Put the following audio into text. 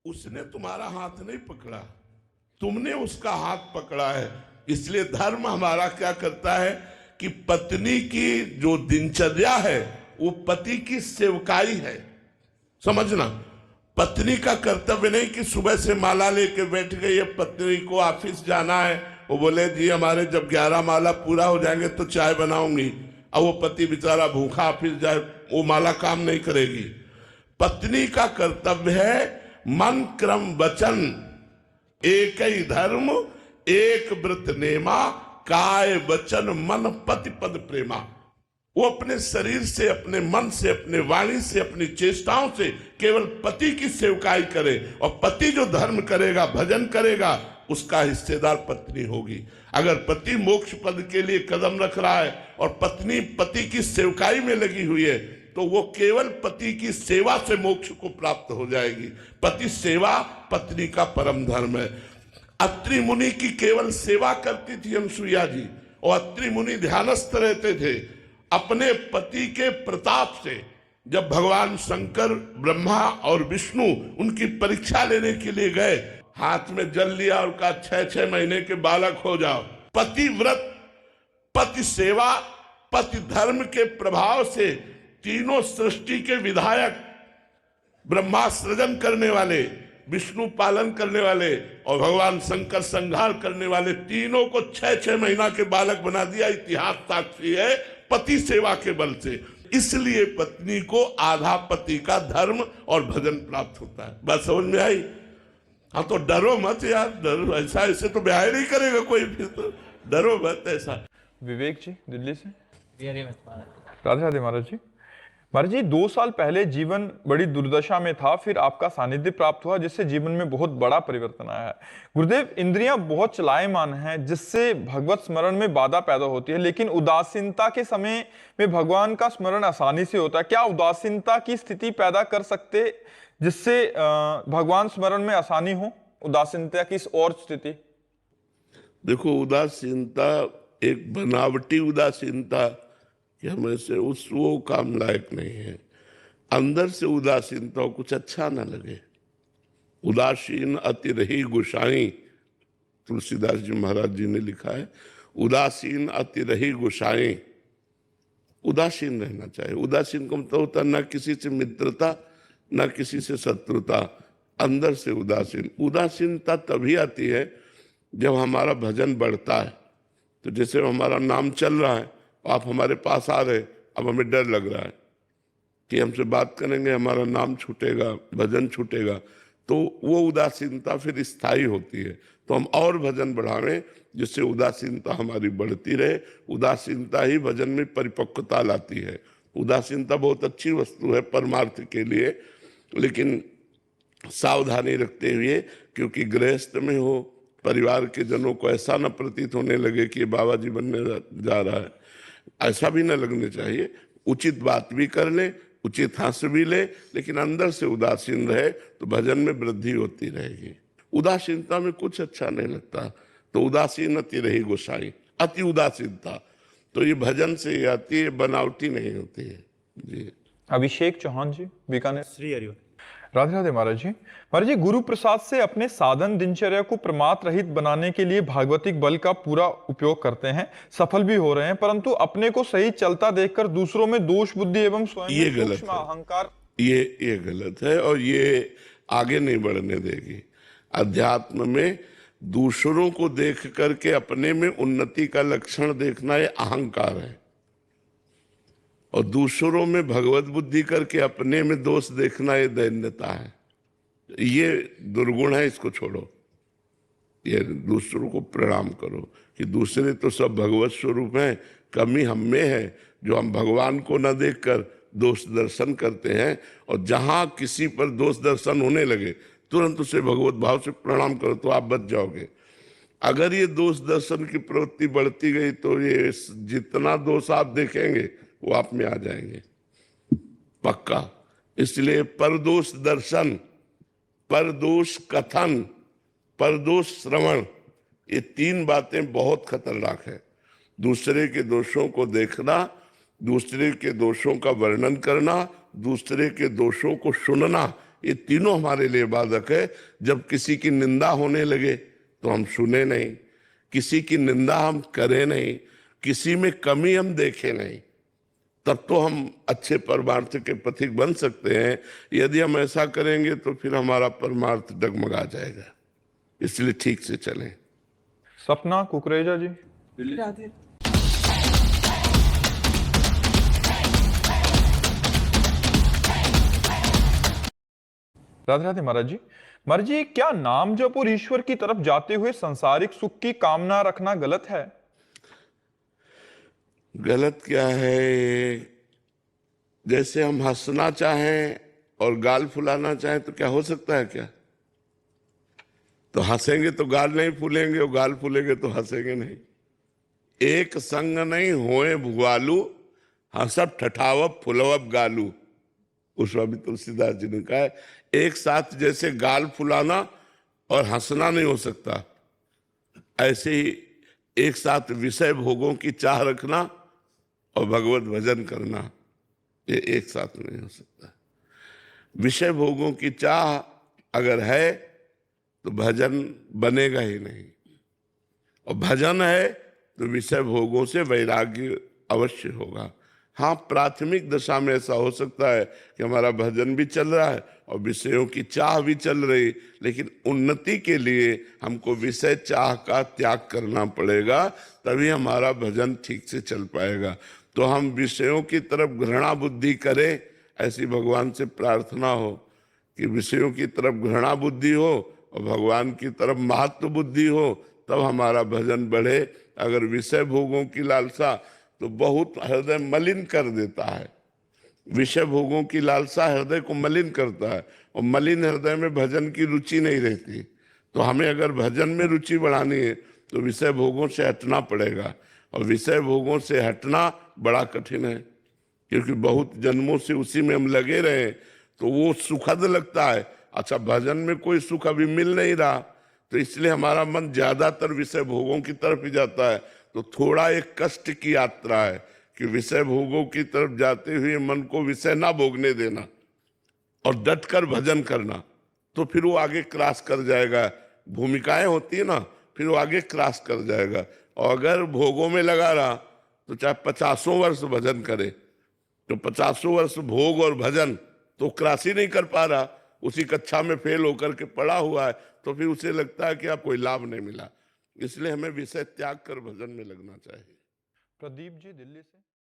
उसने तुम्हारा हाथ नहीं पकड़ा, तुमने उसका हाथ पकड़ा है। इसलिए धर्म हमारा क्या करता है कि पत्नी की जो दिनचर्या है वो पति की सेवकाई है। समझना, पत्नी का कर्तव्य नहीं कि सुबह से माला लेके बैठ गई है, पत्नी को ऑफिस जाना है, वो बोले जी हमारे जब 11 माला पूरा हो जाएंगे तो चाय बनाऊंगी, अब वो पति बेचारा भूखा ऑफिस जाए, वो माला काम नहीं करेगी। पत्नी का कर्तव्य है मन क्रम वचन एक ही धर्म एक व्रत नेमा, काय वचन मन पति पद प्रेमा। वो अपने शरीर से, अपने मन से, अपने वाणी से, अपनी चेष्टाओं से केवल पति की सेवकाई करे, और पति जो धर्म करेगा, भजन करेगा, उसका हिस्सेदार पत्नी होगी। अगर पति मोक्ष पद के लिए कदम रख रहा है और पत्नी पति की सेवकाई में लगी हुई है, तो वो केवल पति की सेवा से मोक्ष को प्राप्त हो जाएगी। पति सेवा पत्नी का परम धर्म है। अत्रि मुनि की केवल सेवा करती थी अनसुईया जी, और अत्रि मुनि ध्यानस्थ रहते थे। अपने पति के प्रताप से जब भगवान शंकर, ब्रह्मा और विष्णु उनकी परीक्षा लेने के लिए गए, हाथ में जल लिया और कहा 6-6 महीने के बालक हो जाओ। पति व्रत, पति सेवा, पति धर्म के प्रभाव से तीनों सृष्टि के विधायक, ब्रह्मा सृजन करने वाले, विष्णु पालन करने वाले और भगवान शंकर संहार करने वाले, तीनों को 6-6 महीना के बालक बना दिया। इतिहास साक्षी है, पति सेवा के बल से। इसलिए पत्नी को आधा पति का धर्म और भजन प्राप्त होता है। बात समझ में आई? हाँ, तो डरो मत यार, डरो ऐसा, ऐसे तो ब्याह नहीं करेगा कोई, फिर तो डरो मत ऐसा। विवेक जी दिल्ली से। राधे राधे महाराज जी। महाराज जी, 2 साल पहले जीवन बड़ी दुर्दशा में था, फिर आपका सानिध्य प्राप्त हुआ जिससे जीवन में बहुत बड़ा परिवर्तन आया है। गुरुदेव, इंद्रियां बहुत चलायमान हैं जिससे भगवत स्मरण में बाधा पैदा होती है, लेकिन उदासीनता के समय में भगवान का स्मरण आसानी से होता है। क्या उदासीनता की स्थिति पैदा कर सकते जिससे भगवान स्मरण में आसानी हो? उदासीनता की और स्थिति? देखो, उदासीनता एक बनावटी उदासीनता कि हमें से वो काम लायक नहीं है। अंदर से उदासीनता हो, कुछ अच्छा ना लगे। उदासीन अति रही गुसाई, तुलसीदास जी महाराज जी ने लिखा है, उदासीन अति रही गुसाई। उदासीन रहना चाहिए। उदासीन का मतलब होता न किसी से मित्रता, न किसी से शत्रुता, अंदर से उदासीन। उदासीनता तभी आती है जब हमारा भजन बढ़ता है। तो जैसे हमारा नाम चल रहा है, आप हमारे पास आ रहे, अब हमें डर लग रहा है कि हमसे बात करेंगे हमारा नाम छूटेगा, भजन छूटेगा, तो वो उदासीनता फिर स्थायी होती है। तो हम और भजन बढ़ावें जिससे उदासीनता हमारी बढ़ती रहे। उदासीनता ही भजन में परिपक्वता लाती है। उदासीनता बहुत अच्छी वस्तु है परमार्थ के लिए, लेकिन सावधानी रखते हुए, क्योंकि गृहस्थ में हो, परिवार के जनों को ऐसा न प्रतीत होने लगे कि बाबा जी बनने जा रहा है, ऐसा भी न लगने चाहिए। उचित बात भी कर ले, उचित हंस भी ले, लेकिन अंदर से उदासीन रहे तो भजन में वृद्धि होती रहेगी। उदासीनता में कुछ अच्छा नहीं लगता, तो उदासीन अति रही गोसाई। अति उदासीनता तो ये भजन से ही आती है, बनावटी नहीं होती है जी। अभिषेक चौहान जी, बीकानेर। श्री हरिओम। राधे राधे महाराज जी। महाराज जी, गुरु प्रसाद से अपने साधन दिनचर्या को प्रमाद रहित बनाने के लिए भागवतिक बल का पूरा उपयोग करते हैं, सफल भी हो रहे हैं, परंतु अपने को सही चलता देखकर दूसरों में दोष बुद्धि एवं स्वयं ये गलत है। अहंकार, ये गलत है और ये आगे नहीं बढ़ने देगी। अध्यात्म में दूसरों को देख करके अपने में उन्नति का लक्षण देखना ये अहंकार है, और दूसरों में भगवत बुद्धि करके अपने में दोष देखना ये दैन्यता है। ये दुर्गुण है, इसको छोड़ो। ये दूसरों को प्रणाम करो कि दूसरे तो सब भगवत स्वरूप हैं, कमी हम में है जो हम भगवान को न देखकर दोष दर्शन करते हैं। और जहां किसी पर दोष दर्शन होने लगे तुरंत उसे भगवत भाव से प्रणाम करो, तो आप बच जाओगे। अगर ये दोष दर्शन की प्रवृत्ति बढ़ती गई तो ये जितना दोष आप देखेंगे वो आप में आ जाएंगे पक्का। इसलिए परदोष दर्शन, परदोष कथन, परदोष श्रवण, ये 3 बातें बहुत खतरनाक है। दूसरे के दोषों को देखना, दूसरे के दोषों का वर्णन करना, दूसरे के दोषों को सुनना, ये तीनों हमारे लिए बाधक है। जब किसी की निंदा होने लगे तो हम सुने नहीं, किसी की निंदा हम करें नहीं, किसी में कमी हम देखें नहीं, तब तो हम अच्छे परमार्थ के पथिक बन सकते हैं। यदि हम ऐसा करेंगे तो फिर हमारा परमार्थ डगमगा जाएगा। इसलिए ठीक से चलें। सपना कुकरेजा जी। राधे राधे राधे महाराज जी। महाराज जी, क्या नाम जप और ईश्वर की तरफ जाते हुए सांसारिक सुख की कामना रखना गलत है? गलत क्या है? जैसे हम हंसना चाहें और गाल फुलाना चाहें तो क्या हो सकता है क्या? तो हंसेंगे तो गाल नहीं फूलेंगे और गाल फूलेंगे तो हंसेंगे नहीं। एक संग नहीं होए भुआलू, हंसब ठठावब फुलवब गालू। उस स्वामी तुलसीदास जी ने कहा है, एक साथ जैसे गाल फुलाना और हंसना नहीं हो सकता, ऐसे ही एक साथ विषय भोगों की चाह रखना और भगवत भजन करना, ये एक साथ नहीं हो सकता। विषय भोगों की चाह अगर है तो भजन बनेगा ही नहीं, और भजन है तो विषय भोगों से वैराग्य अवश्य होगा। हाँ, प्राथमिक दशा में ऐसा हो सकता है कि हमारा भजन भी चल रहा है और विषयों की चाह भी चल रही, लेकिन उन्नति के लिए हमको विषय चाह का त्याग करना पड़ेगा, तभी हमारा भजन ठीक से चल पाएगा। तो हम विषयों की तरफ घृणा बुद्धि करें, ऐसी भगवान से प्रार्थना हो कि विषयों की तरफ घृणा बुद्धि हो और भगवान की तरफ महत्व बुद्धि हो, तब हमारा भजन बढ़े। अगर विषय भोगों की लालसा तो बहुत हृदय मलिन कर देता है। विषय भोगों की लालसा हृदय को मलिन करता है, और मलिन हृदय में भजन की रुचि नहीं रहती। तो हमें अगर भजन में रुचि बढ़ानी है तो विषय भोगों से हटना पड़ेगा, और विषय भोगों से हटना बड़ा कठिन है, क्योंकि बहुत जन्मों से उसी में हम लगे रहे तो वो सुखद लगता है। अच्छा, भजन में कोई सुख अभी मिल नहीं रहा, तो इसलिए हमारा मन ज्यादातर विषय भोगों की तरफ ही जाता है। तो थोड़ा एक कष्ट की यात्रा है कि विषय भोगों की तरफ जाते हुए मन को विषय ना भोगने देना और डट कर भजन करना, तो फिर वो आगे क्रॉस कर जाएगा। भूमिकाएं होती है ना, फिर वो आगे क्रॉस कर जाएगा। और अगर भोगों में लगा रहा तो चाहे 50 वर्ष भजन करे, तो 50 वर्ष भोग और भजन तो क्रॉस ही नहीं कर पा रहा, उसी कक्षा में फेल होकर के पड़ा हुआ है, तो फिर उसे लगता है कि आप कोई लाभ नहीं मिला। इसलिए हमें विषय त्याग कर भजन में लगना चाहिए। प्रदीप जी दिल्ली से।